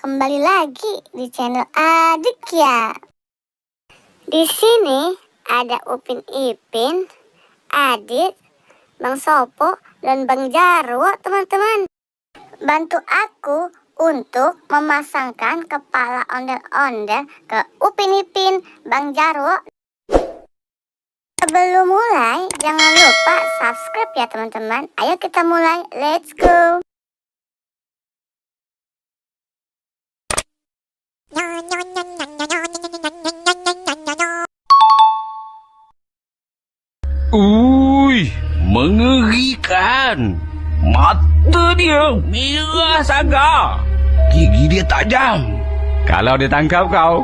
kembali lagi di channel Adik ya. Di sini ada Upin Ipin, Adit, Bang Sopo, dan Bang Jarwo, teman-teman. Bantu aku untuk memasangkan kepala ondel-ondel ke Upin Ipin, Bang Jarwo. Sebelum mulai, jangan lupa subscribe ya teman-teman. Ayo kita mulai, let's go. Mengerikan. Mata dia merah sangat. Gigi dia tajam. Kalau ditangkap kau,